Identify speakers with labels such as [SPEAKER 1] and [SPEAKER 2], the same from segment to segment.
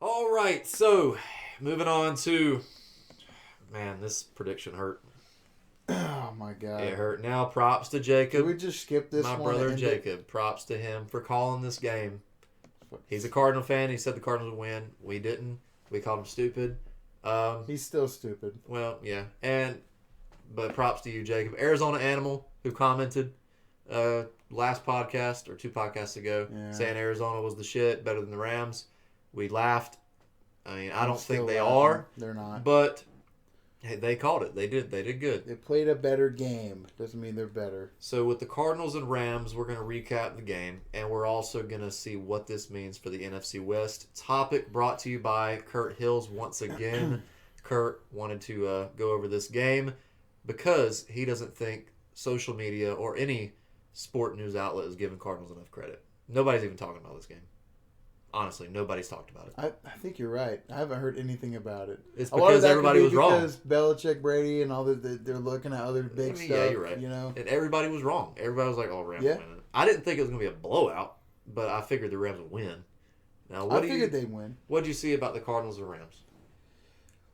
[SPEAKER 1] All right, so moving on to, man, this prediction hurt.
[SPEAKER 2] Oh my god.
[SPEAKER 1] It hurt. Now, props to
[SPEAKER 2] Can
[SPEAKER 1] Jacob,
[SPEAKER 2] we just skip this
[SPEAKER 1] my
[SPEAKER 2] one?
[SPEAKER 1] brother
[SPEAKER 2] and end it?
[SPEAKER 1] Jacob. Props to him for calling this game. He's a Cardinal fan. He said the Cardinals would win. We didn't. We called him stupid.
[SPEAKER 2] He's still stupid.
[SPEAKER 1] Well, yeah, but props to you, Jacob. Arizona Animal, who commented last podcast or 2 podcasts ago, saying Arizona was the shit, better than the Rams. We laughed. I mean, I don't think they are.
[SPEAKER 2] They're not.
[SPEAKER 1] But hey, they called it. They did good.
[SPEAKER 2] They played a better game. Doesn't mean they're better.
[SPEAKER 1] So with the Cardinals and Rams, we're going to recap the game, and we're also going to see what this means for the NFC West. Topic brought to you by Kurt Hills once again. Kurt wanted to go over this game because he doesn't think social media or any sport news outlet is giving Cardinals enough credit. Nobody's even talking about this game. Honestly, nobody's talked about it.
[SPEAKER 2] I think you're right. I haven't heard anything about it.
[SPEAKER 1] It's because everybody was wrong.
[SPEAKER 2] Because Belichick, Brady, and all they're looking at other big stuff.
[SPEAKER 1] Yeah, you're right.
[SPEAKER 2] You know,
[SPEAKER 1] and everybody was wrong. Everybody was like, "Oh, Rams winning." I didn't think it was going to be a blowout, but I figured the Rams would win. Now,
[SPEAKER 2] I figured they'd win.
[SPEAKER 1] What did you see about the Cardinals and Rams?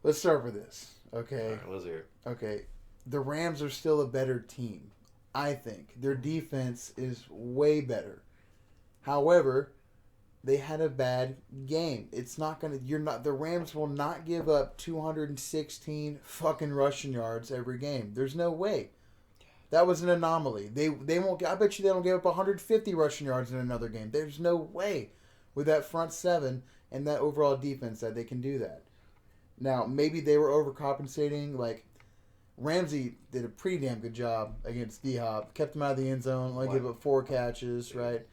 [SPEAKER 2] Let's start with this, okay?
[SPEAKER 1] All right, let's hear it.
[SPEAKER 2] Okay, the Rams are still a better team. I think their defense is way better. However, they had a bad game. It's not gonna. The Rams will not give up 216 fucking rushing yards every game. There's no way. That was an anomaly. They won't. I bet you they don't give up 150 rushing yards in another game. There's no way with that front seven and that overall defense that they can do that. Now maybe they were overcompensating. Like Ramsey did a pretty damn good job against D-Hop. Kept him out of the end zone. Only gave up 4 catches. Right.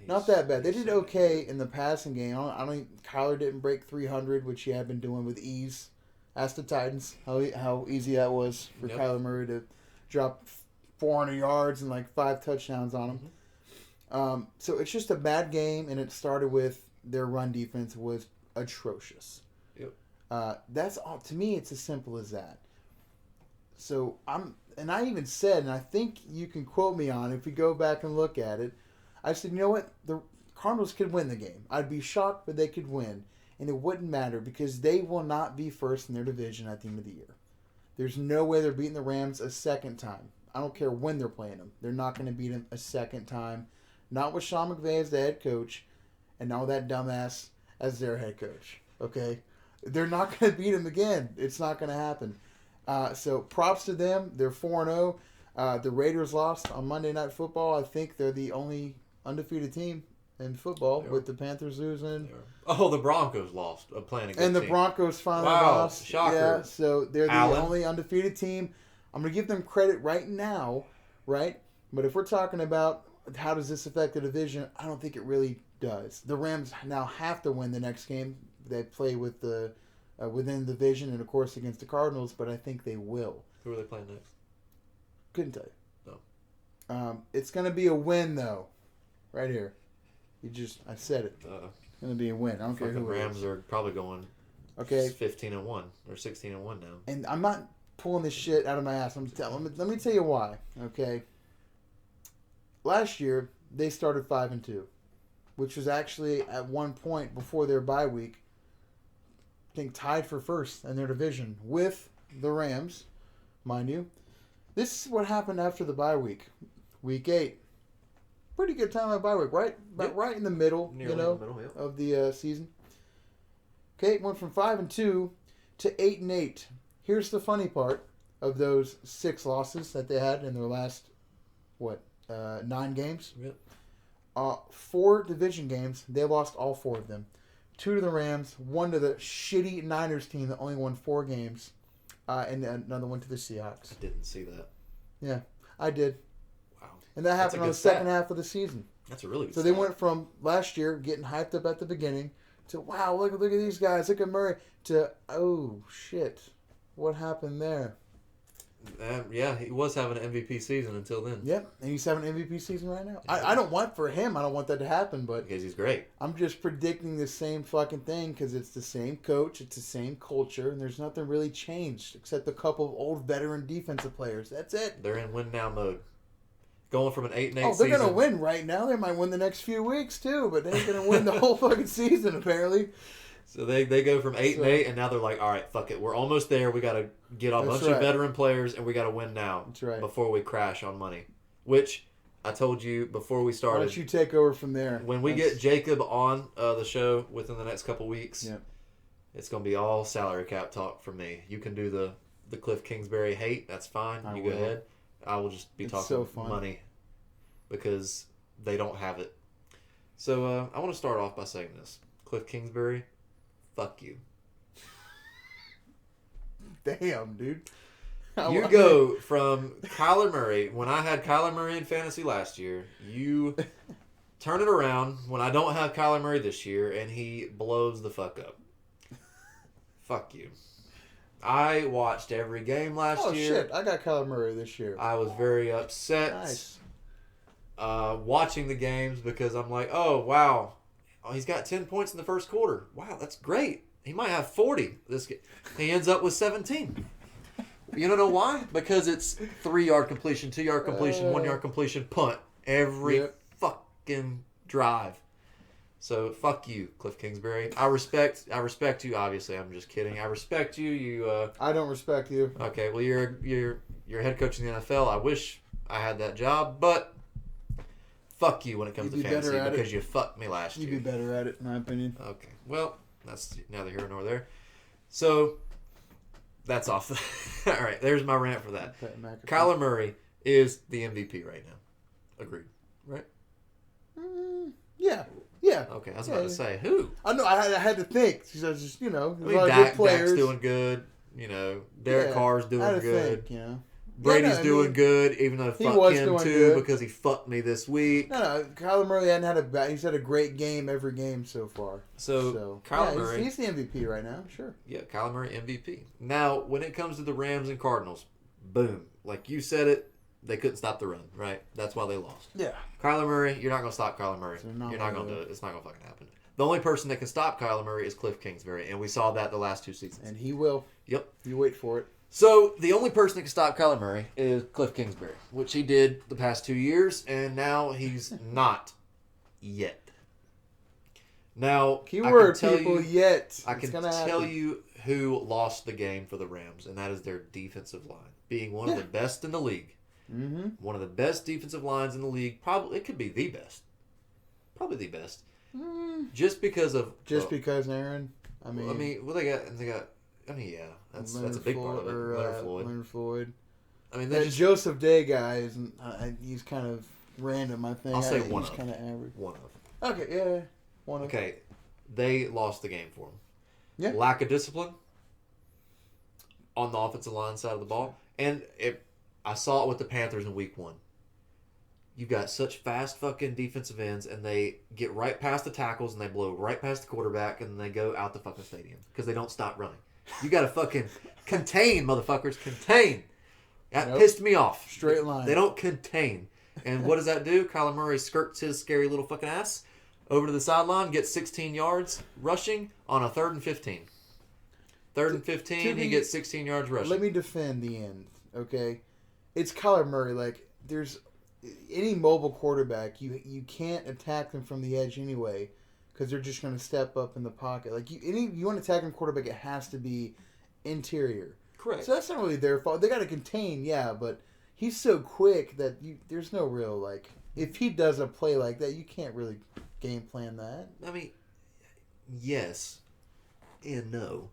[SPEAKER 2] Not that bad. They did okay in the passing game. I don't. Kyler didn't break 300, which he had been doing with ease. Ask the Titans how easy that was for Kyler Murray to drop 400 yards and like 5 touchdowns on him. Mm-hmm. So it's just a bad game, and it started with their run defense was atrocious. Yep. That's all. To me, it's as simple as that. So I even said, and I think you can quote me on it if you go back and look at it. I said, you know what? The Cardinals could win the game. I'd be shocked, but they could win. And it wouldn't matter because they will not be first in their division at the end of the year. There's no way they're beating the Rams a second time. I don't care when they're playing them. They're not going to beat them a second time. Not with Sean McVay as the head coach and not with that dumbass as their head coach. Okay? They're not going to beat them again. It's not going to happen. So props to them. They're 4-0. The Raiders lost on Monday Night Football. I think they're the only undefeated team in football with the Panthers losing.
[SPEAKER 1] Oh, the Broncos lost playing a good
[SPEAKER 2] and the
[SPEAKER 1] team.
[SPEAKER 2] Broncos finally lost.
[SPEAKER 1] Shocker.
[SPEAKER 2] Yeah, so they're the only undefeated team. I'm going to give them credit right now, right? But if we're talking about how does this affect the division, I don't think it really does. The Rams now have to win the next game. They play with the within the division and, of course, against the Cardinals, but I think they will.
[SPEAKER 1] Who are they playing next?
[SPEAKER 2] Couldn't tell you.
[SPEAKER 1] No.
[SPEAKER 2] It's going to be a win, though. Right here. I said it. It's going to be a win. I don't care who
[SPEAKER 1] the Rams are probably going 15-1 or 16-1 now.
[SPEAKER 2] And I'm not pulling this shit out of my ass. Let me tell you why. Okay. Last year, they started 5-2, which was actually at one point before their bye week, I think tied for first in their division with the Rams, mind you. This is what happened after the bye week. Week 8. Pretty good time at bye week, right? But right in the middle,
[SPEAKER 1] Nearly in the middle,
[SPEAKER 2] of the season. Okay, went from 5-2 to 8-8. Here's the funny part of those 6 losses that they had in their last 9 games.
[SPEAKER 1] Yep.
[SPEAKER 2] 4 division games. They lost all 4 of them. 2 to the Rams, 1 to the shitty Niners team that only won 4 games, and another one to the Seahawks.
[SPEAKER 1] I didn't see that.
[SPEAKER 2] Yeah, I did.
[SPEAKER 1] Wow.
[SPEAKER 2] And that happened on the second half of the season.
[SPEAKER 1] That's a really good
[SPEAKER 2] So they went from last year getting hyped up at the beginning to, wow, look at these guys, look at Murray, to, oh, shit, what happened there?
[SPEAKER 1] Yeah, he was having an MVP season until then.
[SPEAKER 2] Yep, and he's having an MVP season right now. I don't want for him, I don't want that to happen, but
[SPEAKER 1] because he's great.
[SPEAKER 2] I'm just predicting the same fucking thing because it's the same coach, it's the same culture, and there's nothing really changed except a couple of old veteran defensive players. That's it.
[SPEAKER 1] They're in win now mode. Going from an 8-8 season.
[SPEAKER 2] Oh, they're going to win right now. They might win the next few weeks too, but they ain't going to win the whole fucking season apparently.
[SPEAKER 1] So they go from 8-8,
[SPEAKER 2] So-
[SPEAKER 1] and now they're like, all right, fuck it, we're almost there. We got to get a
[SPEAKER 2] That's
[SPEAKER 1] bunch of
[SPEAKER 2] right.
[SPEAKER 1] veteran players, and we got to win now
[SPEAKER 2] That's right.
[SPEAKER 1] before we crash on money. Which I told you before we
[SPEAKER 2] Why
[SPEAKER 1] started.
[SPEAKER 2] don't you take over from there?
[SPEAKER 1] When we get Jacob on the show within the next couple weeks,
[SPEAKER 2] Yep.
[SPEAKER 1] it's gonna be all salary cap talk from me. You can do the Cliff Kingsbury hate. That's fine.
[SPEAKER 2] I
[SPEAKER 1] You
[SPEAKER 2] will.
[SPEAKER 1] go ahead. I will just be
[SPEAKER 2] It's
[SPEAKER 1] talking
[SPEAKER 2] so fun.
[SPEAKER 1] money because they don't have it. So I want to start off by saying this: Cliff Kingsbury, fuck you.
[SPEAKER 2] Damn, dude.
[SPEAKER 1] You go from Kyler Murray. When I had Kyler Murray in fantasy last year, you turn it around when I don't have Kyler Murray this year, and he blows the fuck up. Fuck you. I watched every game last
[SPEAKER 2] Oh
[SPEAKER 1] year.
[SPEAKER 2] shit! I got Kyler Murray this year.
[SPEAKER 1] I was very upset
[SPEAKER 2] Nice.
[SPEAKER 1] watching the games because I'm like, oh, wow. Oh, he's got 10 points in the first quarter. Wow, that's great. He might have 40. He ends up with 17. You don't know why? Because it's 3-yard completion, 2-yard completion, 1-yard completion, punt every
[SPEAKER 2] Yep.
[SPEAKER 1] fucking drive. So fuck you, Cliff Kingsbury. I respect you. Obviously, I'm just kidding. I respect you. You.
[SPEAKER 2] I don't respect you.
[SPEAKER 1] Okay. Well, you're head coach in the NFL. I wish I had that job, but fuck you when it comes
[SPEAKER 2] You'd
[SPEAKER 1] to
[SPEAKER 2] be better
[SPEAKER 1] fantasy
[SPEAKER 2] at it.
[SPEAKER 1] because you fucked me last
[SPEAKER 2] You'd
[SPEAKER 1] year.
[SPEAKER 2] be better at it, in my opinion.
[SPEAKER 1] Okay. Well, that's neither here nor there. So that's off. All right. There's my rant for that.
[SPEAKER 2] Pat McAfee.
[SPEAKER 1] Kyler Murray is the MVP right now. Agreed. Right?
[SPEAKER 2] Yeah. Yeah.
[SPEAKER 1] Okay. I was
[SPEAKER 2] Yeah,
[SPEAKER 1] about to
[SPEAKER 2] yeah.
[SPEAKER 1] say who.
[SPEAKER 2] I know. I had to think. Because I was just,
[SPEAKER 1] I
[SPEAKER 2] there's
[SPEAKER 1] mean,
[SPEAKER 2] a lot of
[SPEAKER 1] Dak's
[SPEAKER 2] good players.
[SPEAKER 1] doing good. Derek
[SPEAKER 2] Yeah,
[SPEAKER 1] Carr's
[SPEAKER 2] I
[SPEAKER 1] doing
[SPEAKER 2] had to
[SPEAKER 1] good.
[SPEAKER 2] think,
[SPEAKER 1] Brady's
[SPEAKER 2] Yeah, no, I
[SPEAKER 1] doing
[SPEAKER 2] mean,
[SPEAKER 1] good, even though
[SPEAKER 2] he
[SPEAKER 1] fuck
[SPEAKER 2] was
[SPEAKER 1] him
[SPEAKER 2] doing
[SPEAKER 1] too
[SPEAKER 2] good.
[SPEAKER 1] because he fucked me this week.
[SPEAKER 2] No, Kyler Murray hadn't had he's had a great game every game so far.
[SPEAKER 1] So,
[SPEAKER 2] yeah,
[SPEAKER 1] Kyler Murray,
[SPEAKER 2] he's the MVP right now, sure.
[SPEAKER 1] yeah, Kyler Murray MVP. Now, when it comes to the Rams and Cardinals, boom, like you said it, they couldn't stop the run, right? That's why they lost.
[SPEAKER 2] Yeah.
[SPEAKER 1] Kyler Murray, you're not gonna stop Kyler Murray.
[SPEAKER 2] They're not
[SPEAKER 1] You're not
[SPEAKER 2] gonna
[SPEAKER 1] gonna
[SPEAKER 2] do
[SPEAKER 1] do it. It's not gonna fucking happen. The only person that can stop Kyler Murray is Cliff Kingsbury, and we saw that the last 2 seasons.
[SPEAKER 2] And he will.
[SPEAKER 1] Yep.
[SPEAKER 2] You wait for it.
[SPEAKER 1] So the only person that can stop Kyler Murray is Cliff Kingsbury, which he did the past 2 years, and now he's not yet. Now,
[SPEAKER 2] Keyword,
[SPEAKER 1] I can tell
[SPEAKER 2] people,
[SPEAKER 1] you,
[SPEAKER 2] yet.
[SPEAKER 1] I
[SPEAKER 2] It's
[SPEAKER 1] can
[SPEAKER 2] gonna
[SPEAKER 1] tell
[SPEAKER 2] happen.
[SPEAKER 1] you who lost the game for the Rams, and that is their defensive line, being one of the best in the league.
[SPEAKER 2] Mm-hmm.
[SPEAKER 1] One of the best defensive lines in the league. Probably it could be the best. Probably the best. Just because of
[SPEAKER 2] Because, Aaron, I mean,
[SPEAKER 1] they got. I mean, yeah, that's a big part of it. Leonard Floyd. I mean,
[SPEAKER 2] that
[SPEAKER 1] just
[SPEAKER 2] Joseph Day guy isn't. He's kind of random. I think.
[SPEAKER 1] I'll say
[SPEAKER 2] He's
[SPEAKER 1] one of.
[SPEAKER 2] kind of average.
[SPEAKER 1] one of.
[SPEAKER 2] Okay, yeah, one of.
[SPEAKER 1] Okay, they lost the game for him.
[SPEAKER 2] Yeah.
[SPEAKER 1] Lack of discipline on the offensive line side of the ball, and I saw it with the Panthers in Week 1. You've got such fast fucking defensive ends, and they get right past the tackles, and they blow right past the quarterback, and they go out the fucking stadium because they don't stop running. You got to fucking contain, motherfuckers, contain. That
[SPEAKER 2] Nope.
[SPEAKER 1] pissed me off.
[SPEAKER 2] Straight line.
[SPEAKER 1] They don't contain. And what does that do? Kyler Murray skirts his scary little fucking ass over to the sideline, gets 16 yards rushing on a 3rd and 15. 3rd and 15, he gets 16 yards rushing.
[SPEAKER 2] Let me defend the end, okay? It's Kyler Murray. Like, there's any mobile quarterback, you can't attack them from the edge anyway because they're just going to step up in the pocket. Like, you want to attack them quarterback, it has to be interior.
[SPEAKER 1] Correct.
[SPEAKER 2] So that's not really their fault. They got to contain, yeah, but he's so quick that there's no real, like, if he does a play like that, you can't really game plan that.
[SPEAKER 1] I mean, yes and no,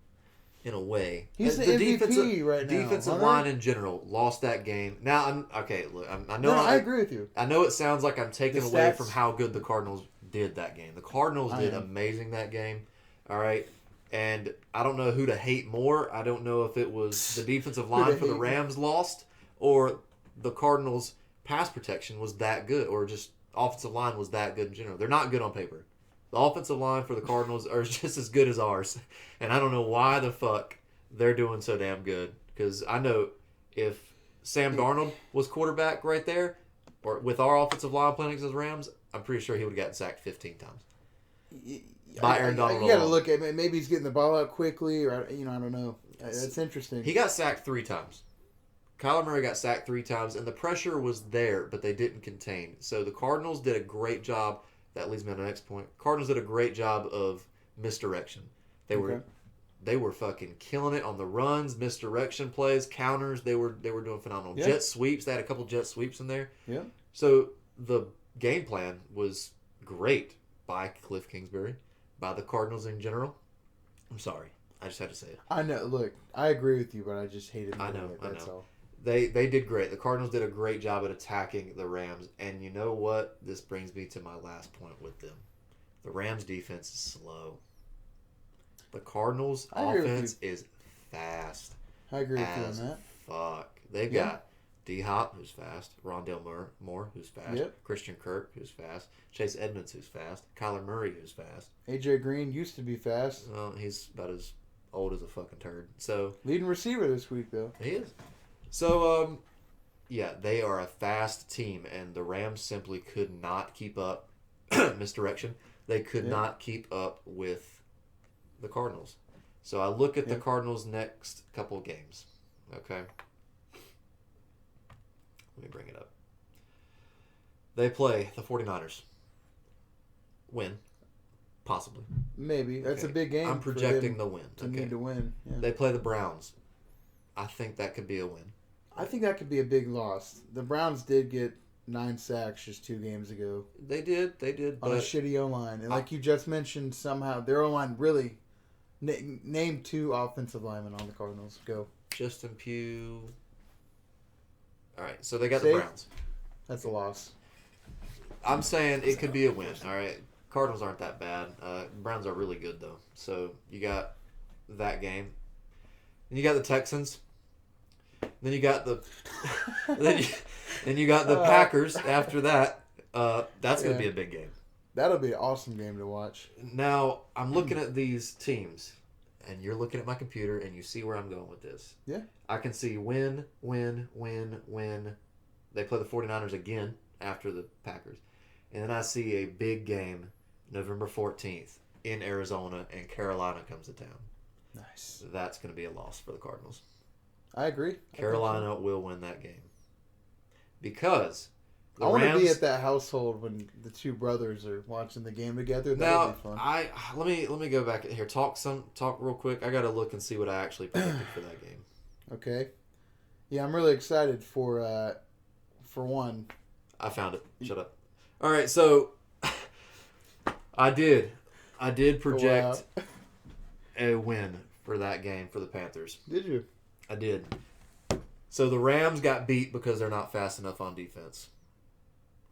[SPEAKER 1] in a way.
[SPEAKER 2] He's the MVP right now.
[SPEAKER 1] Defensive
[SPEAKER 2] Hunter.
[SPEAKER 1] line in general lost that game. Now, I know.
[SPEAKER 2] I agree with you.
[SPEAKER 1] I know it sounds like I'm taking
[SPEAKER 2] The
[SPEAKER 1] away
[SPEAKER 2] stats-
[SPEAKER 1] from how good the Cardinals did that game. The Cardinals
[SPEAKER 2] I
[SPEAKER 1] did
[SPEAKER 2] am.
[SPEAKER 1] amazing that game. All right. And I don't know who to hate more. I don't know if it was the defensive line for the
[SPEAKER 2] hate?
[SPEAKER 1] Rams lost or the Cardinals' pass protection was that good or just offensive line was that good in general. They're not good on paper. The offensive line for the Cardinals are just as good as ours. And I don't know why the fuck they're doing so damn good. Because I know if Sam Darnold was quarterback right there, or with our offensive line playing against the Rams, I'm pretty sure he would have gotten sacked 15 times. By Aaron Donald
[SPEAKER 2] You got to
[SPEAKER 1] alone.
[SPEAKER 2] look at maybe he's getting the ball out quickly, or I don't know. That's interesting.
[SPEAKER 1] He got sacked 3 times. Kyler Murray got sacked 3 times, and the pressure was there, but they didn't contain. So the Cardinals did a great job. That leads me to the next point. Cardinals did a great job of misdirection. They were fucking killing it on the runs, misdirection plays, counters. They were doing phenomenal.
[SPEAKER 2] Yeah.
[SPEAKER 1] Jet sweeps. They had a couple jet sweeps in there.
[SPEAKER 2] Yeah.
[SPEAKER 1] So the game plan was great by Cliff Kingsbury, by the Cardinals in general. I'm sorry, I just had to say it.
[SPEAKER 2] I know. Look, I agree with you, but I just hated.
[SPEAKER 1] I know.
[SPEAKER 2] That's all.
[SPEAKER 1] They did great. The Cardinals did a great job at attacking the Rams, and you know what? This brings me to my last point with them. The Rams defense is slow. The Cardinals offense is fast.
[SPEAKER 2] I agree with you on that.
[SPEAKER 1] Fuck. They've got D-Hop, who's fast. Rondale Moore, who's fast.
[SPEAKER 2] Yep.
[SPEAKER 1] Christian Kirk, who's fast. Chase Edmonds, who's fast. Kyler Murray, who's fast.
[SPEAKER 2] AJ Green used to be fast.
[SPEAKER 1] Well, he's about as old as a fucking turd. So
[SPEAKER 2] leading receiver this week, though.
[SPEAKER 1] He is. So, yeah, they are a fast team, and the Rams simply could not keep up. Misdirection. They could not keep up with the Cardinals. So I look at the Cardinals' next couple games. Okay. Let me bring it up. They play the 49ers. Win. Possibly.
[SPEAKER 2] Maybe. That's a big game.
[SPEAKER 1] I'm projecting the win.
[SPEAKER 2] To need to win. Yeah.
[SPEAKER 1] They play the Browns. I think that could be a win.
[SPEAKER 2] I think that could be a big loss. The Browns did get 9 sacks just 2 games ago.
[SPEAKER 1] They did.
[SPEAKER 2] On a shitty O-line. And like you just mentioned, somehow their O-line really... Name 2 offensive linemen on the Cardinals. Go.
[SPEAKER 1] Justin Pugh. All right, so they got the Browns.
[SPEAKER 2] That's a loss.
[SPEAKER 1] I'm saying it could be a win. All right, Cardinals aren't that bad. Browns are really good though. So you got that game. Then you got the Texans. Then you got the then you got the Packers after that. That's going to be a big game.
[SPEAKER 2] That'll be an awesome game to watch.
[SPEAKER 1] Now, I'm looking at these teams, and you're looking at my computer, and you see where I'm going with this.
[SPEAKER 2] Yeah.
[SPEAKER 1] I can see win. They play the 49ers again after the Packers. And then I see a big game November 14th in Arizona, and Carolina comes to town.
[SPEAKER 2] Nice.
[SPEAKER 1] That's going to be a loss for the Cardinals.
[SPEAKER 2] I agree.
[SPEAKER 1] Carolina will win that game. Because...
[SPEAKER 2] I want to be at that household when the 2 brothers are watching the game together. That'll be fun.
[SPEAKER 1] Let me go back here. Talk real quick. I got to look and see what I actually predicted for that game.
[SPEAKER 2] Okay. Yeah, I'm really excited for one.
[SPEAKER 1] I found it. Shut up. All right, so I did project a win for that game for the Panthers.
[SPEAKER 2] Did you?
[SPEAKER 1] I did. So the Rams got beat because they're not fast enough on defense.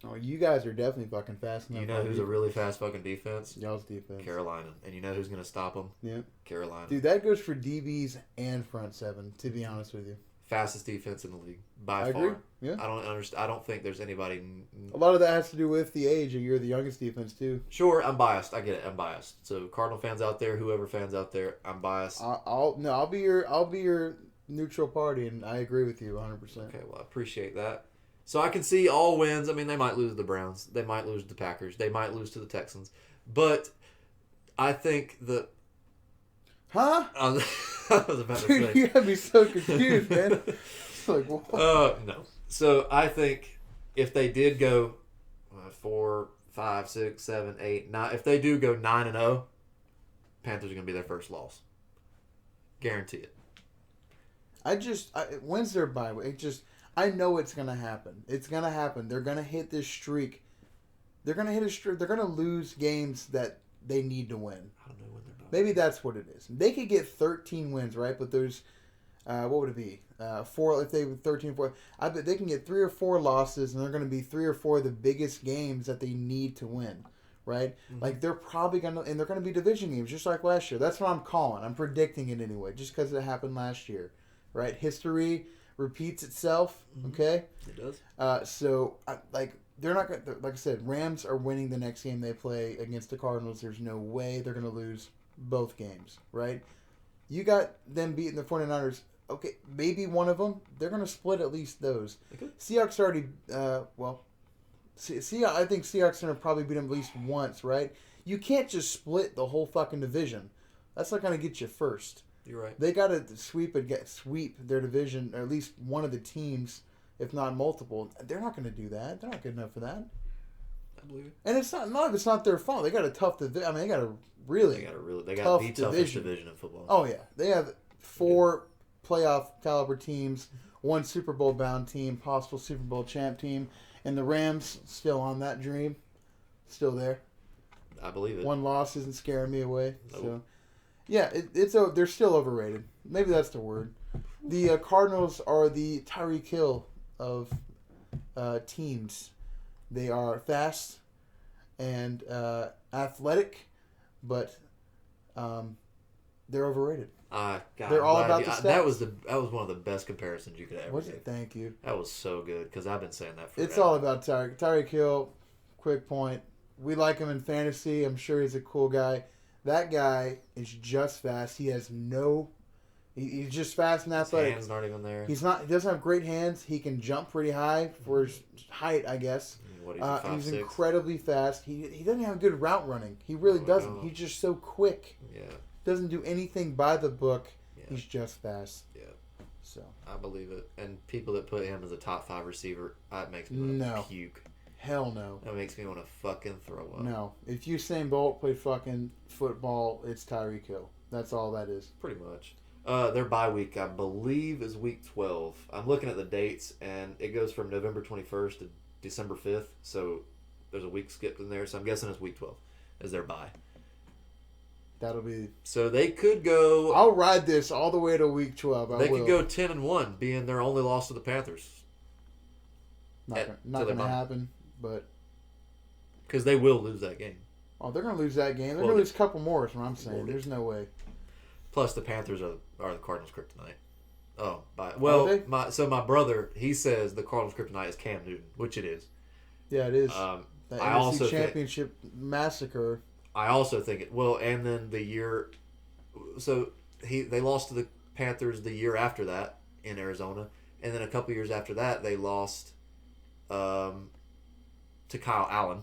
[SPEAKER 2] Oh, you guys are definitely fucking fast enough.
[SPEAKER 1] You know who's a really fast fucking defense?
[SPEAKER 2] Y'all's defense.
[SPEAKER 1] Carolina. And you know who's going to stop them?
[SPEAKER 2] Yeah.
[SPEAKER 1] Carolina.
[SPEAKER 2] Dude, that goes for DBs and front 7, to be honest with you.
[SPEAKER 1] Fastest defense in the league, by far.
[SPEAKER 2] Agree. Yeah.
[SPEAKER 1] I don't understand. I don't think there's anybody...
[SPEAKER 2] A lot of that has to do with the age. You're the youngest defense, too.
[SPEAKER 1] Sure, I'm biased. I get it. I'm biased. So, Cardinal fans out there, whoever fans out there, I'm biased.
[SPEAKER 2] I'll be your neutral party, and I agree with you 100%.
[SPEAKER 1] Okay, well, I appreciate that. So I can see all wins. I mean, they might lose to the Browns. They might lose to the Packers. They might lose to the Texans. But I think the...
[SPEAKER 2] Huh?
[SPEAKER 1] I was about to
[SPEAKER 2] Dude,
[SPEAKER 1] say.
[SPEAKER 2] you got me so confused, man. It's like, what?
[SPEAKER 1] No. So I think if they did go 4, 5, 6, 7, 8, 9... If they do go 9-0, Panthers are going to be their first loss. Guarantee it.
[SPEAKER 2] When's their bye week? I know it's going to happen. It's going to happen. They're going to hit this streak. They're going to hit a streak. They're going to lose games that they need to win.
[SPEAKER 1] I don't know when they're done.
[SPEAKER 2] Maybe that's what it is. They could get 13 wins, right? But there's, what would it be? 4, if they were 13-4. I bet they can get 3 or 4 losses, and they're going to be 3 or 4 of the biggest games that they need to win, right? Mm-hmm. Like, they're probably going to, and they're going to be division games, just like last year. That's what I'm calling. I'm predicting it anyway, just because it happened last year, right? History repeats itself, okay?
[SPEAKER 1] It does.
[SPEAKER 2] They're not going to, like I said, Rams are winning the next game they play against the Cardinals. There's no way they're going to lose both games, right? You got them beating the 49ers. Okay, maybe one of them. They're going to split at least those. Okay. Seahawks already, I think Seahawks are going to probably beat them at least once, right? You can't just split the whole fucking division. That's not going to get you first.
[SPEAKER 1] You're right.
[SPEAKER 2] They got to sweep their division, or at least one of the teams, if not multiple. They're not going to do that. They're not good enough for that.
[SPEAKER 1] I believe it.
[SPEAKER 2] And it's not their fault. They got a tough division. I mean, they got
[SPEAKER 1] They got
[SPEAKER 2] tough
[SPEAKER 1] the toughest division in football.
[SPEAKER 2] Oh yeah, they have 4 playoff caliber teams, 1 Super Bowl bound team, possible Super Bowl champ team, and the Rams still on that dream, still there.
[SPEAKER 1] I believe it.
[SPEAKER 2] 1 loss isn't scaring me away.
[SPEAKER 1] Nope.
[SPEAKER 2] So, yeah, they're still overrated. Maybe that's the word. The Cardinals are the Tyreek Hill of teams. They are fast and athletic, but they're overrated.
[SPEAKER 1] God,
[SPEAKER 2] They're all about the stats.
[SPEAKER 1] That was one of the best comparisons you could ever
[SPEAKER 2] Was
[SPEAKER 1] make.
[SPEAKER 2] it? Thank you.
[SPEAKER 1] That was so good because I've been saying that forever.
[SPEAKER 2] It's all about Tyreek Hill. Quick point. We like him in fantasy. I'm sure he's a cool guy. That guy is just fast. He has no. He's just fast and athletic.
[SPEAKER 1] His hands aren't even there.
[SPEAKER 2] He doesn't have great hands. He can jump pretty high for his height, I guess.
[SPEAKER 1] What, he's 5'6"?
[SPEAKER 2] Incredibly fast. He doesn't have good route running. He really doesn't.
[SPEAKER 1] No.
[SPEAKER 2] He's just so quick.
[SPEAKER 1] Yeah.
[SPEAKER 2] Doesn't do anything by the book.
[SPEAKER 1] Yeah.
[SPEAKER 2] He's just fast.
[SPEAKER 1] Yeah.
[SPEAKER 2] So
[SPEAKER 1] I believe it. And people that put him as a top 5 receiver, it makes me want to puke.
[SPEAKER 2] Hell no.
[SPEAKER 1] That makes me want to fucking throw up.
[SPEAKER 2] No. If Usain Bolt played fucking football, it's Tyreek Hill. That's all that is.
[SPEAKER 1] Pretty much. Their bye week, I believe, is week 12. I'm looking at the dates, and it goes from November 21st to December 5th. So there's a week skipped in there. So I'm guessing it's week 12 is their bye.
[SPEAKER 2] That'll be.
[SPEAKER 1] So they could go.
[SPEAKER 2] I'll ride this all the way to week 12.
[SPEAKER 1] They could go 10-1, being their only loss to the Panthers.
[SPEAKER 2] Not going to happen, but.
[SPEAKER 1] Because they will lose that game.
[SPEAKER 2] Oh, they're going to lose that game. They're going to lose a couple more, is what I'm saying. There's no way.
[SPEAKER 1] Plus, the Panthers are the Cardinals' kryptonite. Oh, my brother, he says the Cardinals' kryptonite is Cam Newton, which it is.
[SPEAKER 2] Yeah, it is.
[SPEAKER 1] The
[SPEAKER 2] NFC
[SPEAKER 1] also
[SPEAKER 2] Championship massacre.
[SPEAKER 1] I also think it. Well, and then the year, so they lost to the Panthers the year after that in Arizona, and then a couple years after that they lost to Kyle Allen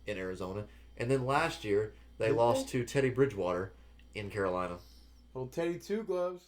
[SPEAKER 1] in Arizona, and then last year they lost to Teddy Bridgewater in Carolina.
[SPEAKER 2] Old Teddy Two Gloves.